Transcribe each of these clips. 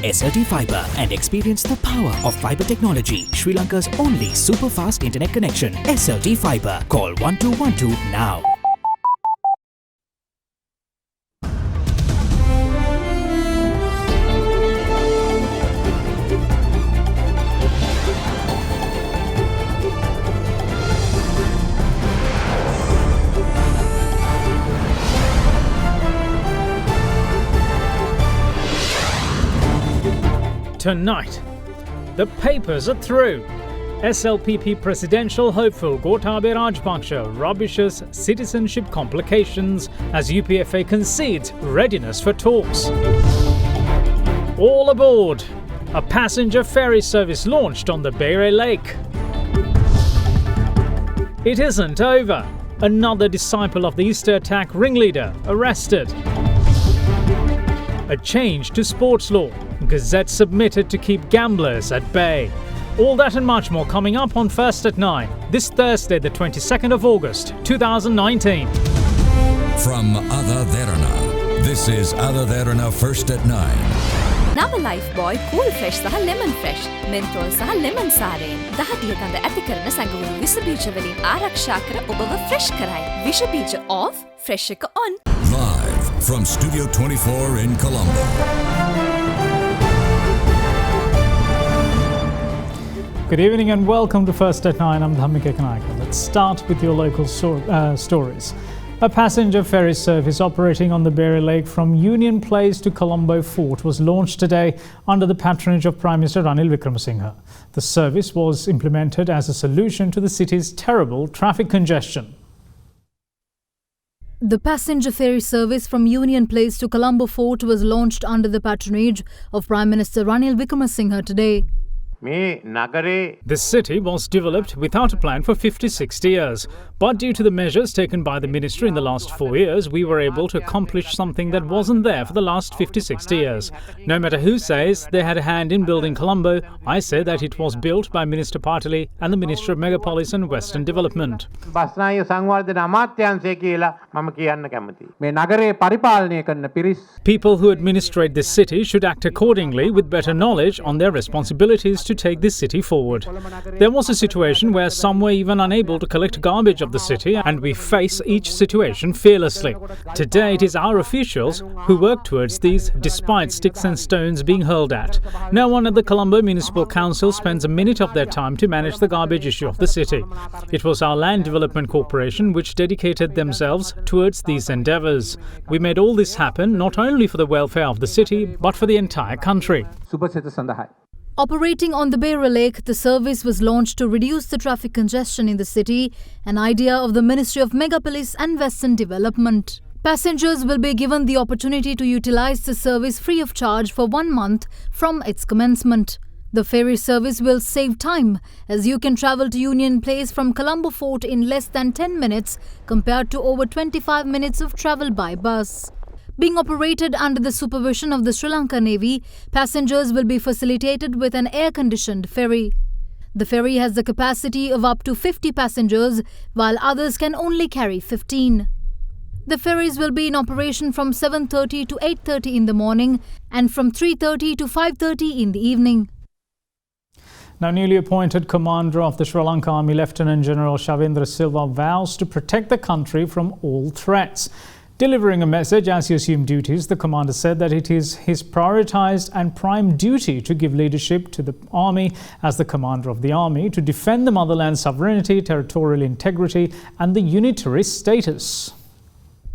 SLT Fibre and experience the power of fibre technology. Sri Lanka's only super fast internet connection. SLT Fibre. Call 1212 now. Tonight, the papers are through. SLPP presidential hopeful Gotabaya Rajapaksa rubbishes citizenship complications as UPFA concedes readiness for talks. All aboard! A passenger ferry service launched on the Bere Lake. It isn't over. Another disciple of the Easter attack ringleader arrested. A change to sports law. Gazette submitted to keep gamblers at bay. All that and much more coming up on First at 9, this Thursday, the 22nd of August, 2019. From AdaDerana, this is AdaDerana First at 9. Nama Lifebuoy Cool Fresh සහ Lemon Fresh Menthol සහ Lemon සාරයෙන් 10 ගඳ ඇති කරන සංගුණ විස බීජ වලින් ආරක්ෂා කර ඔබව fresh කරයි. විස බීජ off, fresh එක on. Live from Studio 24 in Colombo. Good evening and welcome to First at 9. I'm Dhammika Kanayaka. Let's start with your local stories. A passenger ferry service operating on the Bere Lake from Union Place to Colombo Fort was launched today under the patronage of Prime Minister Ranil Wickremesinghe. The service was implemented as a solution to the city's terrible traffic congestion. The passenger ferry service from Union Place to Colombo Fort was launched under the patronage of Prime Minister Ranil Wickremesinghe today. The city was developed without a plan for 50-60 years. But due to the measures taken by the ministry in the last 4 years, we were able to accomplish something that wasn't there for the last 50-60 years. No matter who says they had a hand in building Colombo, I say that it was built by Minister Patali and the Minister of Megapolis and Western Development. People who administrate this city should act accordingly with better knowledge on their responsibilities to take this city forward. There was a situation where some were even unable to collect garbage of the city, and we face each situation fearlessly. Today it is our officials who work towards these despite sticks and stones being hurled at. No one at the Colombo Municipal Council spends a minute of their time to manage the garbage issue of the city. It was our Land Development Corporation which dedicated themselves towards these endeavours. We made all this happen not only for the welfare of the city but for the entire country. Operating on the Bere Lake, the service was launched to reduce the traffic congestion in the city, an idea of the Ministry of Megapolis and Western Development. Passengers will be given the opportunity to utilize the service free of charge for 1 month from its commencement. The ferry service will save time, as you can travel to Union Place from Colombo Fort in less than 10 minutes compared to over 25 minutes of travel by bus. Being operated under the supervision of the Sri Lanka Navy, passengers will be facilitated with an air-conditioned ferry. The ferry has the capacity of up to 50 passengers, while others can only carry 15. The ferries will be in operation from 7:30 to 8:30 in the morning and from 3:30 to 5:30 in the evening. Now, newly appointed Commander of the Sri Lanka Army, Lieutenant General Shavendra Silva, vows to protect the country from all threats. Delivering a message as he assumed duties, the commander said that it is his prioritised and prime duty to give leadership to the army as the commander of the army to defend the motherland's sovereignty, territorial integrity and the unitary status.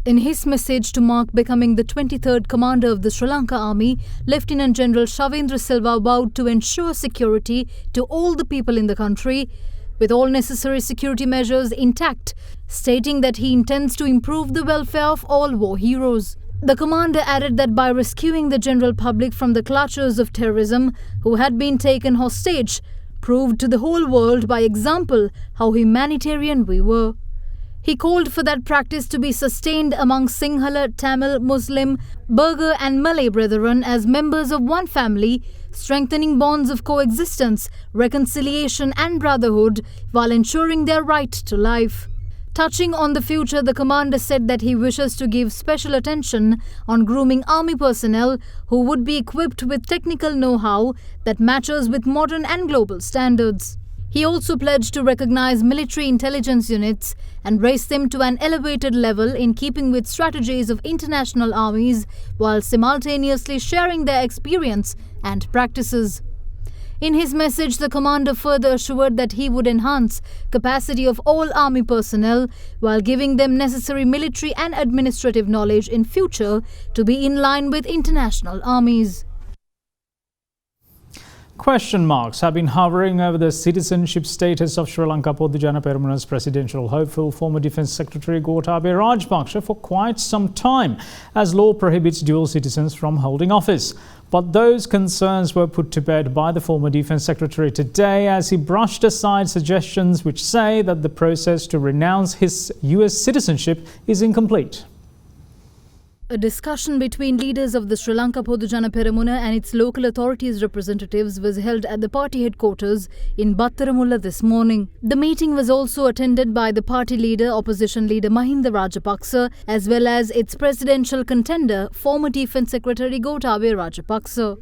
In his message to mark becoming the 23rd commander of the Sri Lanka Army, Lieutenant General Shavendra Silva vowed to ensure security to all the people in the country, with all necessary security measures intact, stating that he intends to improve the welfare of all war heroes. The commander added that by rescuing the general public from the clutches of terrorism who had been taken hostage, proved to the whole world by example how humanitarian we were. He called for that practice to be sustained among Sinhala, Tamil, Muslim, Burgher and Malay brethren as members of one family, strengthening bonds of coexistence, reconciliation and brotherhood while ensuring their right to life. Touching on the future, the commander said that he wishes to give special attention on grooming army personnel who would be equipped with technical know-how that matches with modern and global standards. He also pledged to recognize military intelligence units and raise them to an elevated level in keeping with strategies of international armies while simultaneously sharing their experience and practices. In his message, the commander further assured that he would enhance capacity of all army personnel while giving them necessary military and administrative knowledge in future to be in line with international armies. Question marks have been hovering over the citizenship status of Sri Lanka Podujana Peremuna's presidential hopeful former Defence Secretary Gotabaya Rajapaksa for quite some time, as law prohibits dual citizens from holding office. But those concerns were put to bed by the former Defence Secretary today as he brushed aside suggestions which say that the process to renounce his US citizenship is incomplete. A discussion between leaders of the Sri Lanka Podujana Peramuna and its local authorities representatives was held at the party headquarters in Battaramulla this morning. The meeting was also attended by the party leader, opposition leader Mahinda Rajapaksa, as well as its presidential contender, former Defence Secretary Gotabaya Rajapaksa.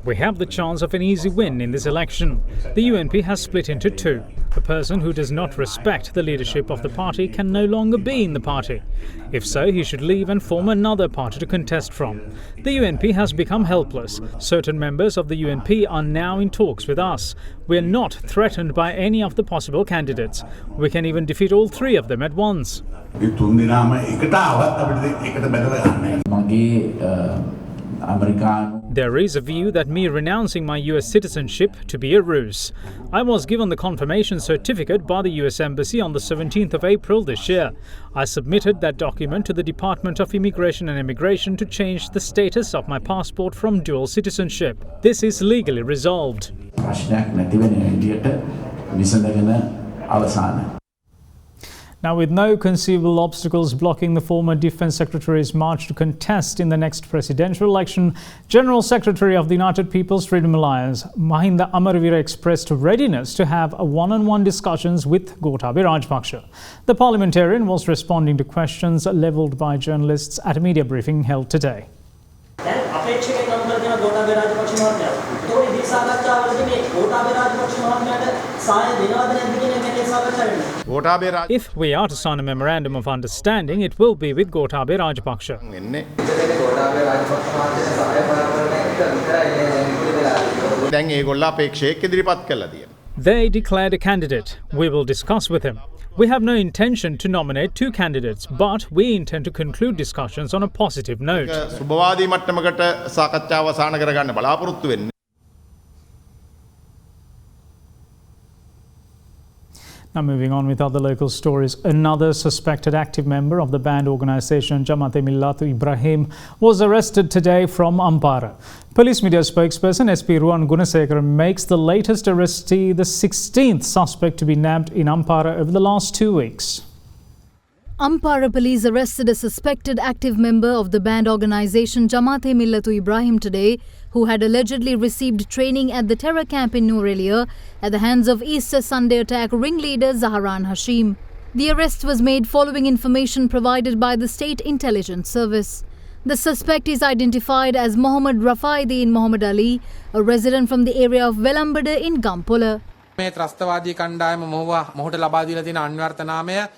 We have the chance of an easy win in this election. The UNP has split into two. A person who does not respect the leadership of the party can no longer be in the party. If so, he should leave and form another party to contest from. The UNP has become helpless. Certain members of the UNP are now in talks with us. We are not threatened by any of the possible candidates. We can even defeat all three of them at once. There is a view that me renouncing my US citizenship to be a ruse. I was given the confirmation certificate by the US Embassy on the 17th of April this year. I submitted that document to the Department of Immigration and Immigration to change the status of my passport from dual citizenship. This is legally resolved. Now, with no conceivable obstacles blocking the former Defence Secretary's march to contest in the next presidential election, General Secretary of the United People's Freedom Alliance, Mahinda Amaravira, expressed readiness to have one-on-one discussions with Gotabaya Rajapaksa. The parliamentarian was responding to questions levelled by journalists at a media briefing held today. If we are to sign a memorandum of understanding, it will be with Gotabaya Rajapaksa. They declared a candidate. We will discuss with him. We have no intention to nominate two candidates, but we intend to conclude discussions on a positive note. Now moving on with other local stories, another suspected active member of the banned organisation Jamaat-e Millatu Ibrahim was arrested today from Ampara. Police media spokesperson SP Ruwan Gunasekara makes the latest arrestee the 16th suspect to be nabbed in Ampara over the last 2 weeks. Ampara police arrested a suspected active member of the banned organisation Jamaat-e Millatu Ibrahim today, who had allegedly received training at the terror camp in Norelia at the hands of Easter Sunday attack ringleader Zaharan Hashim. The arrest was made following information provided by the State Intelligence Service. The suspect is identified as Mohammad Rafaideen Mohammad Ali, a resident from the area of Velambada in Gampola.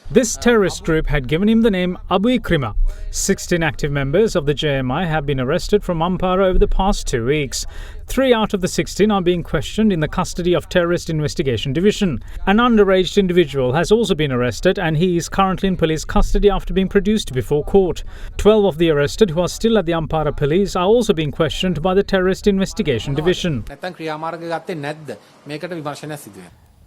This terrorist group had given him the name Abu Ikrima. 16 active members of the JMI have been arrested from Ampara over the past 2 weeks. 3 out of the 16 are being questioned in the custody of Terrorist Investigation Division. An underage individual has also been arrested and he is currently in police custody after being produced before court. 12 of the arrested who are still at the Ampara police are also being questioned by the Terrorist Investigation Division.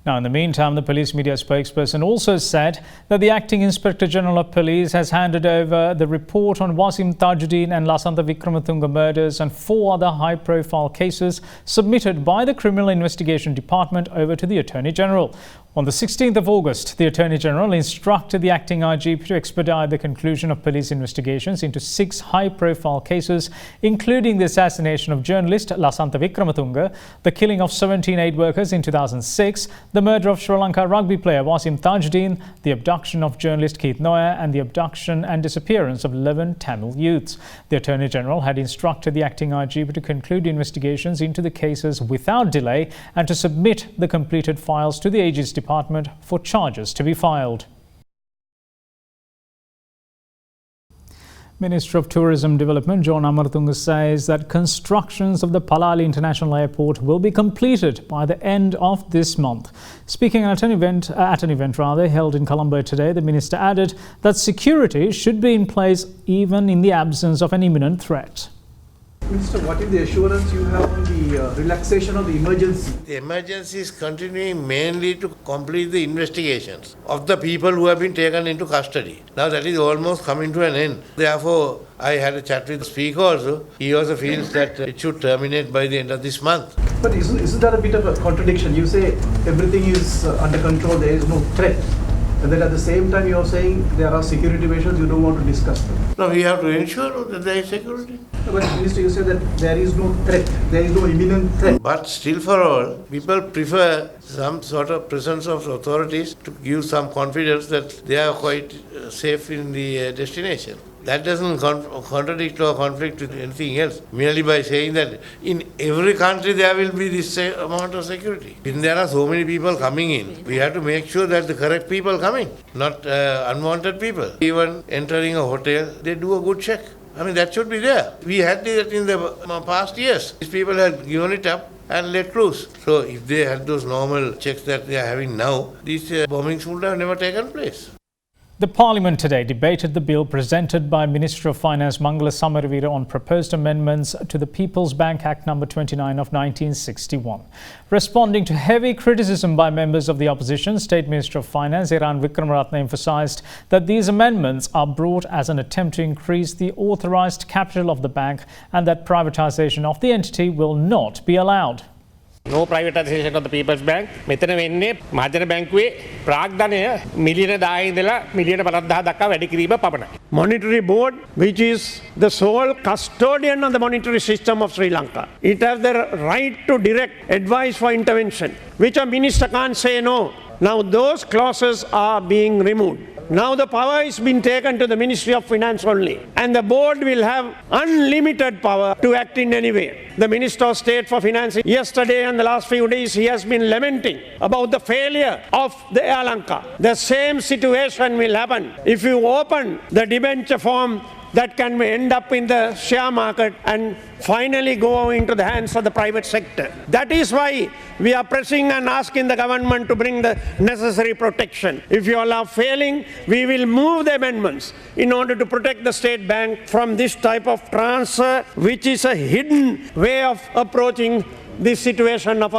Now, in the meantime, the police media spokesperson also said that the Acting Inspector General of Police has handed over the report on Wasim Tajuddin and Lasantha Vikramatunga murders and 4 other high-profile cases submitted by the Criminal Investigation Department over to the Attorney General. On the 16th of August, the Attorney General instructed the acting IGP to expedite the conclusion of police investigations into 6 high-profile cases, including the assassination of journalist Lasantha Wickramatunge, the killing of 17 aid workers in 2006, the murder of Sri Lanka rugby player Wasim Tajuddin, the abduction of journalist Keith Noyer, and the abduction and disappearance of 11 Tamil youths. The Attorney General had instructed the acting IGP to conclude investigations into the cases without delay and to submit the completed files to the AG's Department for charges to be filed. Minister of Tourism Development John Amartunga says that constructions of the Palali International Airport will be completed by the end of this month. Speaking at an event held in Colombo today, the minister added that security should be in place even in the absence of an imminent threat. Minister, what is the assurance you have on the relaxation of the emergency? The emergency is continuing mainly to complete the investigations of the people who have been taken into custody. Now that is almost coming to an end. Therefore, I had a chat with the Speaker also. He also feels that it should terminate by the end of this month. But isn't that a bit of a contradiction? You say everything is under control, there is no threat. And then at the same time you are saying there are security measures, you don't want to discuss them. No, we have to ensure that there is security. But Minister, you say that there is no threat, there is no imminent threat. But still for all, people prefer some sort of presence of authorities to give some confidence that they are quite safe in the destination. That doesn't contradict or conflict with anything else, merely by saying that in every country there will be this amount of security. When there are so many people coming in, we have to make sure that the correct people coming, not unwanted people. Even entering a hotel, they do a good check. I mean, that should be there. We had that in the past years. These people had given it up and let loose. So if they had those normal checks that they are having now, these bombings would have never taken place. The Parliament today debated the bill presented by Minister of Finance Mangala Samaravira on proposed amendments to the People's Bank Act No. 29 of 1961. Responding to heavy criticism by members of the opposition, State Minister of Finance Derana Wickramaratne emphasised that these amendments are brought as an attempt to increase the authorised capital of the bank and that privatisation of the entity will not be allowed. No privatization of the People's Bank. මෙතන වෙන්නේ මහජන බැංකුවේ ප්‍රාග්ධනය මිලියන 10 ඉඳලා මිලියන 50,000 දක්වා වැඩි කිරීම පමණයි. Monetary Board, which is the sole custodian of the monetary system of Sri Lanka, it has the right to direct advice for intervention, which a minister can't say no. Now those clauses are being removed. Now the power is being taken to the Ministry of Finance only, and the board will have unlimited power to act in any way. The Minister of State for Finance yesterday and the last few days, he has been lamenting about the failure of the Lanka. The same situation will happen if you open the debenture form that can end up in the share market and finally go into the hands of the private sector. That is why we are pressing and asking the government to bring the necessary protection. If you all are failing, we will move the amendments in order to protect the state bank from this type of transfer, which is a hidden way of approaching this situation of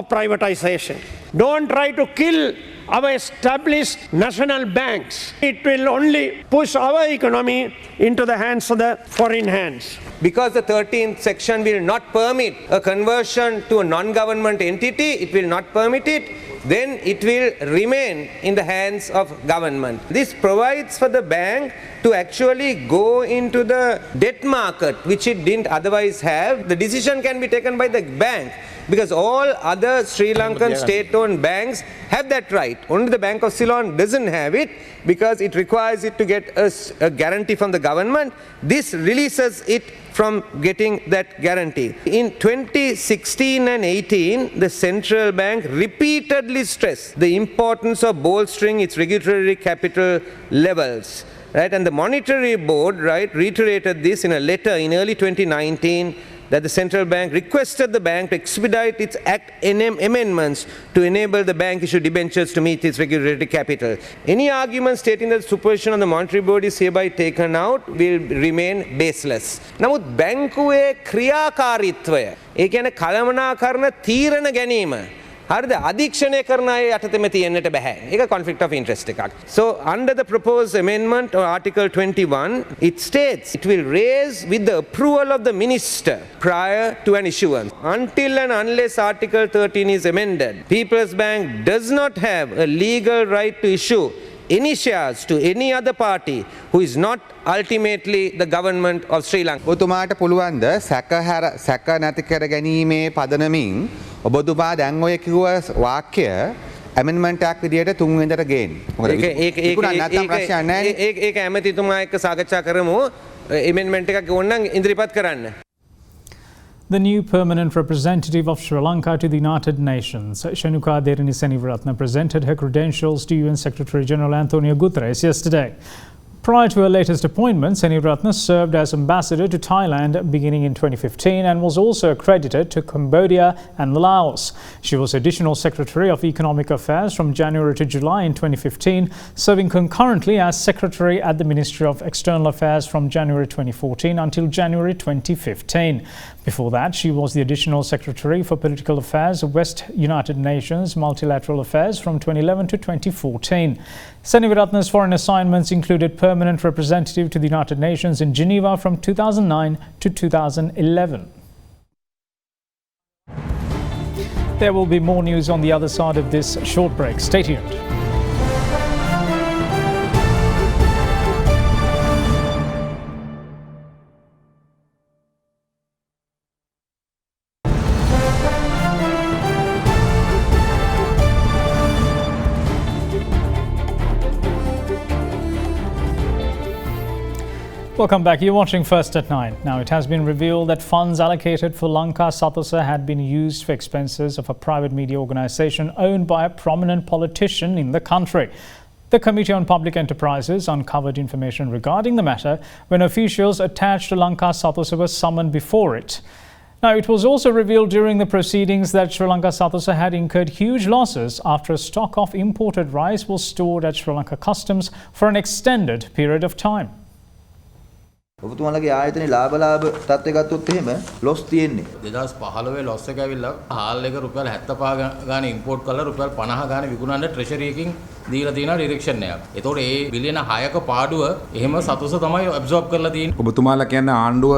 privatization. Don't try to kill our established national banks. It will only push our economy into the hands of the foreign hands. Because the 13th section will not permit a conversion to a non-government entity, it will not permit it, then it will remain in the hands of government. This provides for the bank to actually go into the debt market, which it didn't otherwise have. The decision can be taken by the bank, because all other Sri Lankan state-owned banks have that right. Only the Bank of Ceylon doesn't have it, because it requires it to get a guarantee from the government. This releases it from getting that guarantee. In 2016 and 18, the central bank repeatedly stressed the importance of bolstering its regulatory capital levels. Right? And the Monetary Board, right, reiterated this in a letter in early 2019, that the central bank requested the bank to expedite its Act amendments to enable the bank issue debentures to meet its regulatory capital. Any argument stating that the supervision of the Monetary Board is hereby taken out will remain baseless. නමුත් බැංකුවේ ක්‍රියාකාරීත්වය, ඒ කියන්නේ කළමනාකරණ තීරණ ගැනීම, හරිද අධීක්ෂණය කරන අය යටතේම තියෙන්නට බෑ. ඒක conflict of interest එකක්. So under the proposed amendment or article 21 it states it will raise with the approval of the minister prior to an issuance. Until and unless article 13 is amended, People's Bank does not have a legal right to issue any shares to any other party who is not ultimately the government of Sri Lanka. ඔබතුමාට පුළුවන්ද සැක නැති කර ගැනීමේ පදනමින් ඔබතුමා දැන් ඔය කිව්ව වාක්‍ය ඇමෙන්ඩ්මන්ට් එකක් විදියට තුන්වෙනිදට ගේන්න. මොකද ඒක ඇමතිතුමා එක්ක සාකච්ඡා කරමු. ඇමෙන්ඩ්මන්ට් එකක් ඕනනම් ඉදිරිපත් කරන්න. The new permanent representative of Sri Lanka to the United Nations, Shanuka Derana, presented her credentials to UN Secretary General Antonio Guterres yesterday. Prior to her latest appointment, Seniratna served as ambassador to Thailand beginning in 2015 and was also accredited to Cambodia and Laos. She was Additional Secretary of Economic Affairs from January to July in 2015, serving concurrently as Secretary at the Ministry of External Affairs from January 2014 until January 2015. Before that, she was the Additional Secretary for Political Affairs of West United Nations Multilateral Affairs from 2011 to 2014. Seniratna's foreign assignments included permanent representative to the United Nations in Geneva from 2009 to 2011. There will be more news on the other side of this short break. Stay tuned. Welcome back. You're watching First at 9. Now, it has been revealed that funds allocated for Lanka Satosa had been used for expenses of a private media organisation owned by a prominent politician in the country. The Committee on Public Enterprises uncovered information regarding the matter when officials attached to Lanka Satosa were summoned before it. Now, it was also revealed during the proceedings that Sri Lanka Satosa had incurred huge losses after a stock of imported rice was stored at Sri Lanka Customs for an extended period of time. ඔබතුමාලගේ ආයතනේ ලාභ තත්ත්වය ගත්තොත් එහෙම Los තියෙන්නේ 2015 Los එක ඇවිල්ලා හාල් එක රුපියල් 75 ගාන ඉම්පෝට් කරලා රුපියල් 50 ගාන විකුණන්න ට්‍රෙෂරි එකකින් දීලා තියෙනවා ඩිරෙක්ෂන් එකක්. ඒතකොට ඒ බිලියන 6ක පාඩුව එහෙම සතොස තමයි ඇබ්සෝබ් කරලා තියෙන්නේ. ඔබතුමාලා කියන්නේ ආණ්ඩුව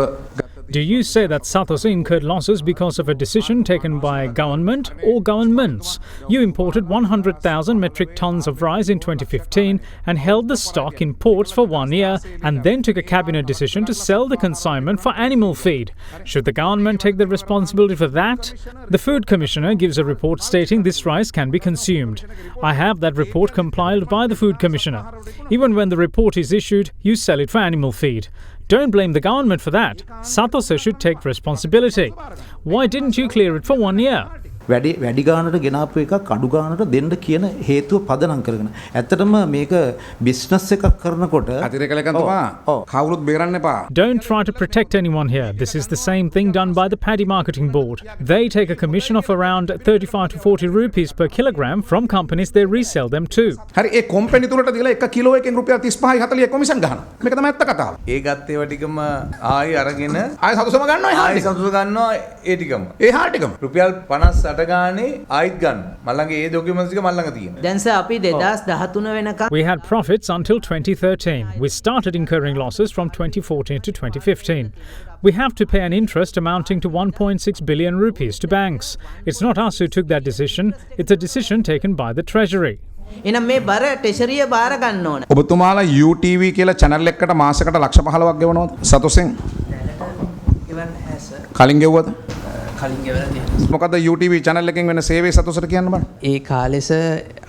Do you say that Satosa incurred losses because of a decision taken by government or governments? You imported 100,000 metric tons of rice in 2015 and held the stock in ports for 1 year and then took a cabinet decision to sell the consignment for animal feed. Should the government take the responsibility for that? The Food Commissioner gives a report stating this rice can be consumed. I have that report compiled by the Food Commissioner. Even when the report is issued, you sell it for animal feed. Don't blame the government for that. Satosa should take responsibility. Why didn't you clear it for 1 year? වැඩි ගානට ගෙනාපු එකක් අඩු ගානට දෙන්න කියන හේතුව පදනම් කරගෙන. ඇත්තටම මේක බිස්නස් එකක් කරනකොට අතිරේකලකන්තුමා කවුරුත් බේරන්න එපා. Don't try to protect anyone here. This is the same thing done by the paddy marketing board. They take a commission of around 35 to 40 rupees per kilogram from companies they resell them to. හරි ඒ company තුනට දීලා 1 kilo එකෙන් රුපියල් 35යි 40යි commission ගහනවා. මේක තමයි ඇත්ත කතාව. ඒ ගත්තේව ටිකම ආයි අරගෙන ආයි සතුසම ගන්නවා ඒ ආයි සතුස ගන්නවා ඒ ටිකම. ඒ හාල් ටිකම. රුපියල් 50 ගානේ ආයිත් ගන්න. මල්ලගේ ඒ ડોකියුමන්ට්ස් ටික මල්ලඟ තියෙනවා. දැන් සර් අපි 2013 වෙනකම් We had profits until 2013. We started incurring losses from 2014 to 2015. We have to pay an interest amounting to 1.6 billion rupees to banks. It's not us who took that decision. It's a decision taken by the Treasury. එහෙනම් මේ බර ටෙෂරිය බාර ගන්න ඕන. ඔබතුමාලා UTV කියලා channel එකකට මාසෙකට ලක්ෂ 15ක් ගෙවනවද? සතොසෙන්. ඉවන් ඇස කලින් ගෙවුවද? කලින් ගෙවලා තියෙනවා. මොකද UTV channel එකෙන් වෙන සේවය සතොසට කියන්න බෑ. ඒ කාලෙස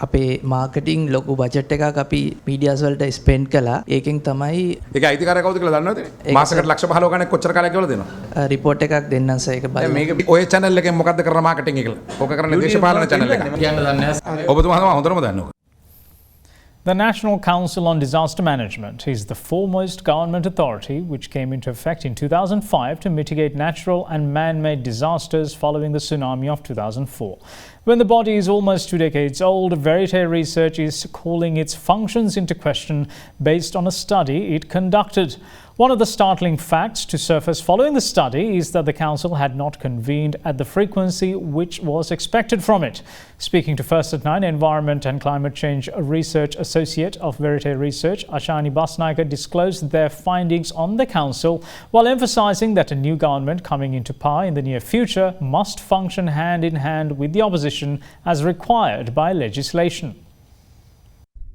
අපේ මාකටිං ලොකු බජට් එකක් අපි මීඩියාස් වලට ස්පෙන්ඩ් කළා. ඒකෙන් තමයි ඒක අයිතිකාරය කවුද කියලා දන්නවද? මාසෙකට ලක්ෂ 15 ගණන් කොච්චර කාලයක් ගෙවලා දෙනවා? රිපෝට් එකක් දෙන්නම් සර් ඒක බලන්න. මේක ඔය channel එකෙන් මොකද්ද කරන මාකටිං එක කියලා. ඕක කරන්නේ දේශපාලන channel එක. කියන්න දන්නේ නැහැ. ඔබතුමා තමයි හොඳටම දන්නව. The National Council on Disaster Management is the foremost government authority which came into effect in 2005 to mitigate natural and man-made disasters following the tsunami of 2004. When the body is almost 2 decades old, Verite Research is calling its functions into question based on a study it conducted. One of the startling facts to surface following the study is that the council had not convened at the frequency which was expected from it. Speaking to First at 9, Environment and Climate Change Research Associate of Verite Research, Ashani Basnayaka disclosed their findings on the council while emphasising that a new government coming into power in the near future must function hand in hand with the opposition as required by legislation.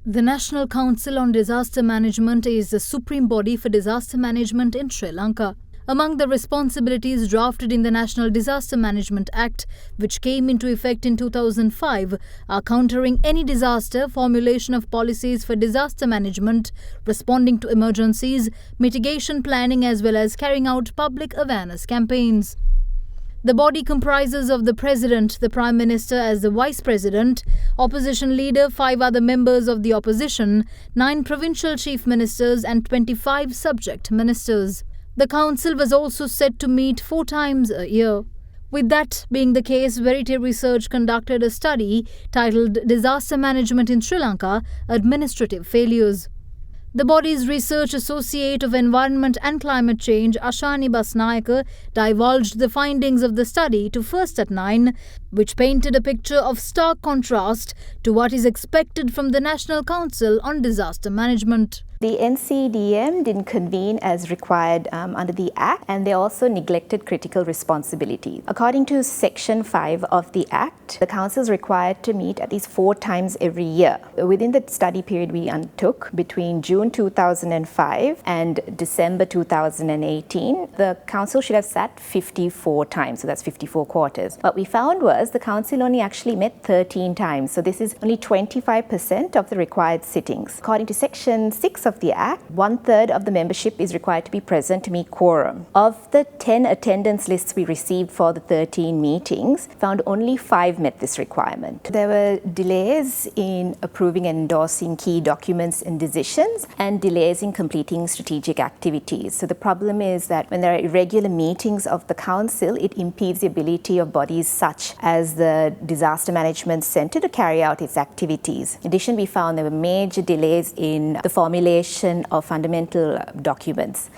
The National Council on Disaster Management is the supreme body for disaster management in Sri Lanka. Among the responsibilities drafted in the National Disaster Management Act, which came into effect in 2005, are countering any disaster, formulation of policies for disaster management, responding to emergencies, mitigation planning, as well as carrying out public awareness campaigns. The body comprises of the President, the Prime Minister as the Vice President, Opposition Leader, 5 other members of the Opposition, 9 Provincial Chief Ministers and 25 Subject Ministers. The Council was also set to meet 4 times a year. With that being the case, Verite Research conducted a study titled Disaster Management in Sri Lanka, Administrative Failures. The body's research associate of Environment and Climate Change, Ashani Basnayaka, divulged the findings of the study to First at 9, which painted a picture of stark contrast to what is expected from the National Council on Disaster Management. The NCDM didn't convene as required under the Act, and they also neglected critical responsibilities. According to Section 5 of the Act, the Council is required to meet at least 4 times every year. Within the study period we undertook between June 2005 and December 2018, the Council should have sat 54 times, so that's 54 quarters. What we found was the Council only actually met 13 times, so this is only 25% of the required sittings. According to Section 6 of the Act, 1/3 of the membership is required to be present to meet quorum. Of the 10 attendance lists we received for the 13 meetings, found only 5 met this requirement. There were delays in approving and endorsing key documents and decisions, and delays in completing strategic activities. So the problem is that when there are irregular meetings of the Council, it impedes the ability of bodies such as the Disaster Management Centre to carry out its activities. In addition, we found there were major delays in the formulation of fundamental documents.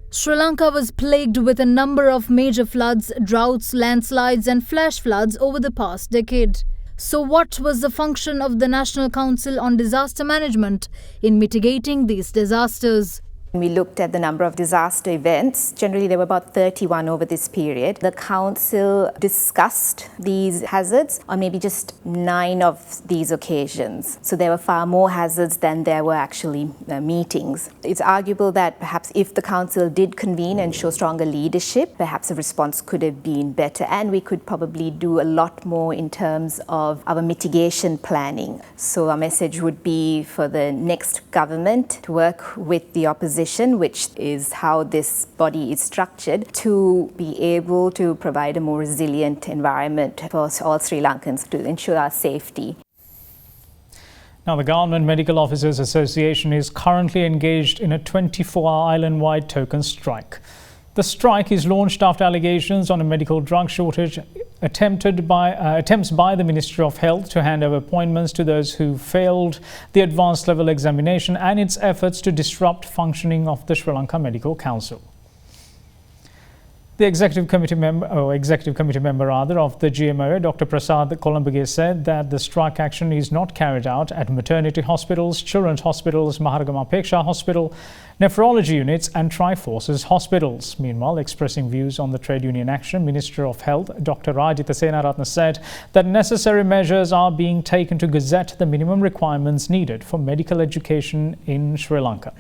Sri Lanka was plagued with a number of major floods, droughts, landslides and flash floods over the past decade. So what was the function of the National Council on Disaster Management in mitigating these disasters? We looked at the number of disaster events. Generally, there were about 31 over this period. The Council discussed these hazards on maybe just 9 of these occasions. So there were far more hazards than there were actually meetings. It's arguable that perhaps if the Council did convene and show stronger leadership, perhaps the response could have been better, and we could probably do a lot more in terms of our mitigation planning. So our message would be for the next government to work with the opposition, which is how this body is structured, to be able to provide a more resilient environment for all Sri Lankans to ensure our safety. Now, the Government Medical Officers Association is currently engaged in a 24-hour island-wide token strike. The strike is launched after allegations on a medical drug shortage, attempts by the Ministry of Health to hand over appointments to those who failed the advanced level examination, and its efforts to disrupt functioning of the Sri Lanka Medical Council. The Executive Committee member of the GMO, Dr. Prasad Kolambage, said that the strike action is not carried out at maternity hospitals, children's hospitals, Maharagama Peksha Hospital, nephrology units and Triforces hospitals. Meanwhile, expressing views on the trade union action, Minister of Health Dr. Rajitha Senaratne said that necessary measures are being taken to gazette the minimum requirements needed for medical education in Sri Lanka.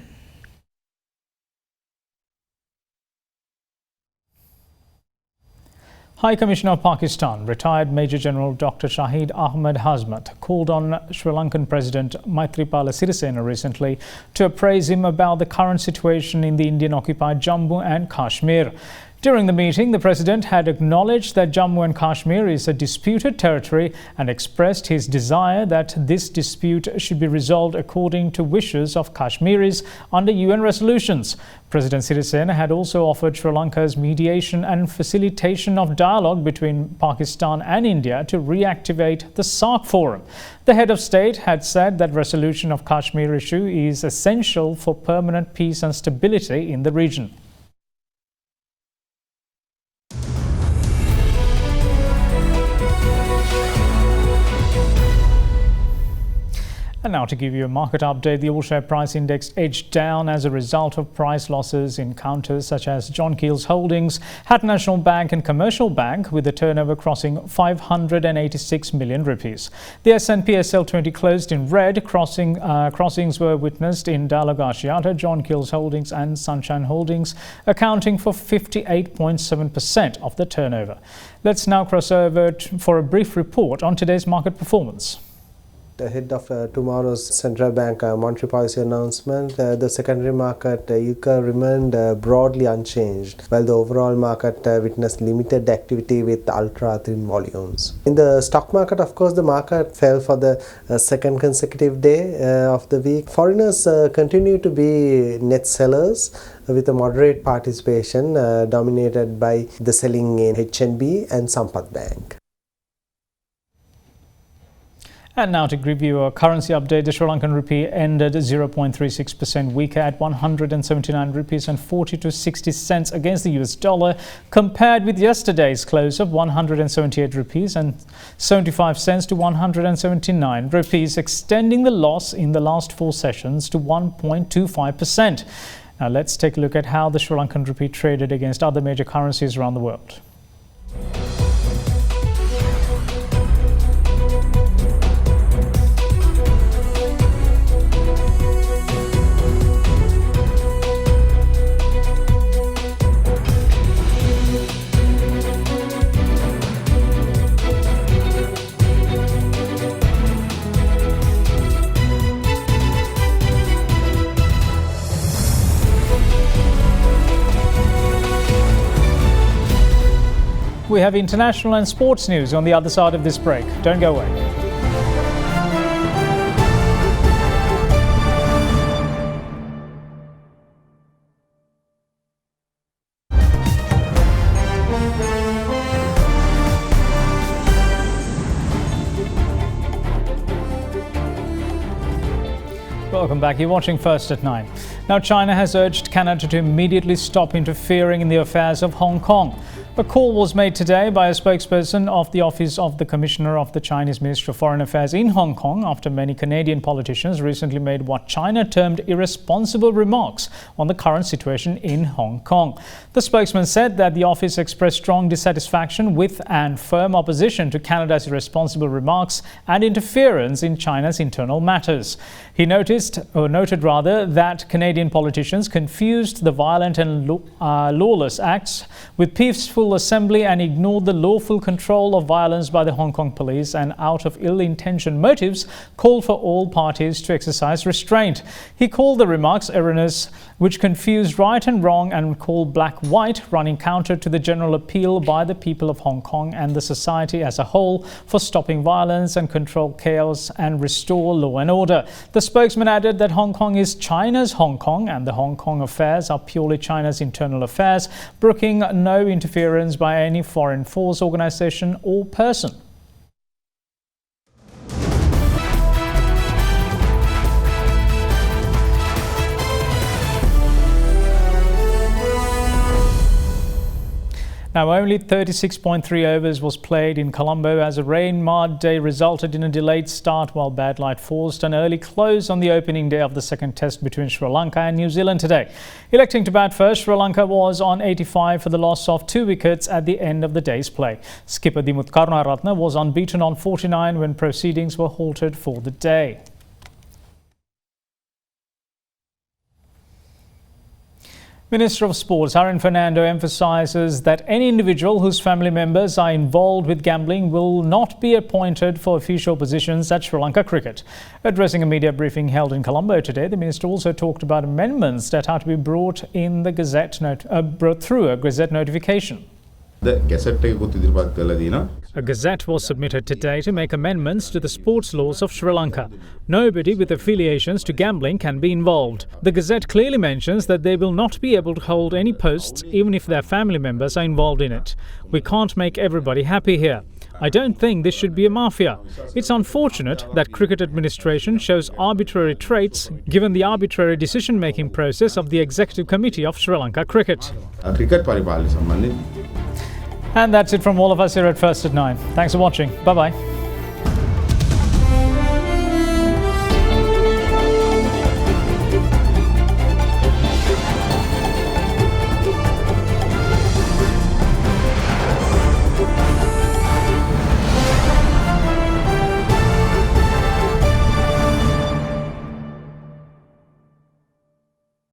High Commissioner of Pakistan, retired Major General Dr. Shahid Ahmed Hazmat, called on Sri Lankan President Maithripala Sirisena recently to appraise him about the current situation in the Indian-occupied Jammu and Kashmir. During the meeting, the President had acknowledged that Jammu and Kashmir is a disputed territory and expressed his desire that this dispute should be resolved according to wishes of Kashmiris under UN resolutions. President Sirisena had also offered Sri Lanka's mediation and facilitation of dialogue between Pakistan and India to reactivate the SARC forum. The head of state had said that resolution of Kashmir issue is essential for permanent peace and stability in the region. And now to give you a market update, the all-share price index edged down as a result of price losses in counters such as John Keel's Holdings, Hat National Bank and Commercial Bank, with the turnover crossing 586 million rupees. The S&P SL20 closed in red. Crossings were witnessed in Dialog Asiata, John Keel's Holdings and Sunshine Holdings, accounting for 58.7% of the turnover. Let's now cross over for a brief report on today's market performance. Ahead of tomorrow's central bank monetary policy announcement, the secondary market yield curve remained broadly unchanged, while the overall market witnessed limited activity with ultra thin volumes. In the stock market, of course, the market fell for the second consecutive day of the week. Foreigners continue to be net sellers, with a moderate participation dominated by the selling in HNB and Sampath Bank. And now to give you a currency update, the Sri Lankan rupee ended 0.36% weaker at 179 rupees and 42 cents against the US dollar, compared with yesterday's close of 178 rupees and 75 cents to 179 rupees, extending the loss in the last four sessions to 1.25%. Now let's take a look at how the Sri Lankan rupee traded against other major currencies around the world. We have international and sports news on the other side of this break. Don't go away. Welcome back. You're watching First at 9. Now, China has urged Canada to immediately stop interfering in the affairs of Hong Kong. A call was made today by a spokesperson of the Office of the Commissioner of the Chinese Ministry of Foreign Affairs in Hong Kong after many Canadian politicians recently made what China termed irresponsible remarks on the current situation in Hong Kong. The spokesman said that the office expressed strong dissatisfaction with and firm opposition to Canada's irresponsible remarks and interference in China's internal matters. He noted that Canadian politicians confused the violent and lawless acts with peaceful assembly and ignored the lawful control of violence by the Hong Kong police, and out of ill-intentioned motives called for all parties to exercise restraint. He called the remarks erroneous, which confused right and wrong and called black-white, running counter to the general appeal by the people of Hong Kong and the society as a whole for stopping violence and control chaos and restore law and order. The spokesman added that Hong Kong is China's Hong Kong and the Hong Kong affairs are purely China's internal affairs, brooking no interference by any foreign force, organization or person. Now, only 36.3 overs was played in Colombo as a rain-marred day resulted in a delayed start, while bad light forced an early close on the opening day of the second test between Sri Lanka and New Zealand today. Electing to bat first, Sri Lanka was on 85 for the loss of 2 wickets at the end of the day's play. Skipper Dimuth Karunaratne was unbeaten on 49 when proceedings were halted for the day. Minister of Sports Harin Fernando emphasises that any individual whose family members are involved with gambling will not be appointed for official positions at Sri Lanka cricket. Addressing a media briefing held in Colombo today, the minister also talked about amendments that are to be brought in the Gazette brought through a Gazette notification. A Gazette was submitted today to make amendments to the sports laws of Sri Lanka. Nobody with affiliations to gambling can be involved. The Gazette clearly mentions that they will not be able to hold any posts even if their family members are involved in it. We can't make everybody happy here. I don't think this should be a mafia. It's unfortunate that cricket administration shows arbitrary traits given the arbitrary decision-making process of the Executive Committee of Sri Lanka Cricket. And that's it from all of us here at First at 9. Thanks for watching. Bye-bye.